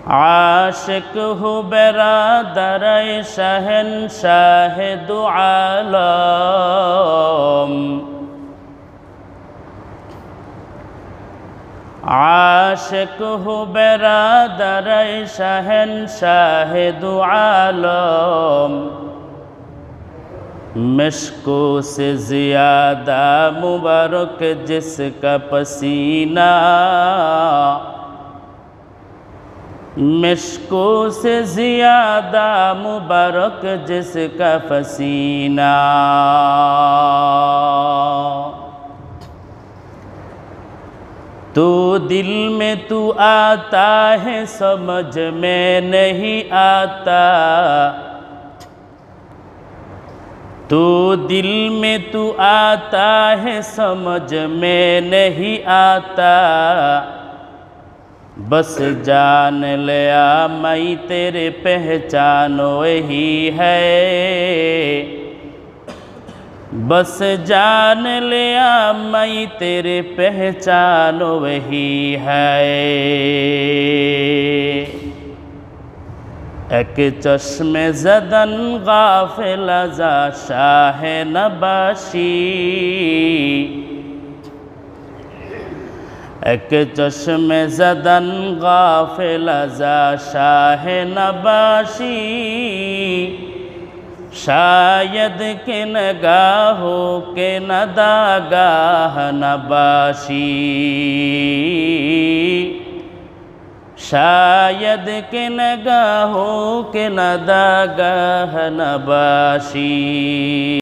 आशिक हूँ बेरादर शहंशाह दो आलम, आशिक हूँ बेरादर शहंशाह दो आलम, मिश्को से ज़्यादा मुबारक जिसका पसीना, मिश्को से ज़्यादा मुबारक जिसका पसीना। तो दिल में तू आता है समझ में नहीं आता, तो दिल में तू आता है समझ में नहीं आता, बस जान लिया मैं तेरे पहचान वही है, बस जान लिया मैं तेरे पहचान वही है। एक चश्मे ज़दन गाफिल ज़ा शाह नबाशी, एक चश्मे ज़दन गाफिल ज़ा शाह नबाशी, शायद के नगाहों के नदागाह नबाशी, शायद के नगाहों के नदागाह नबाशी।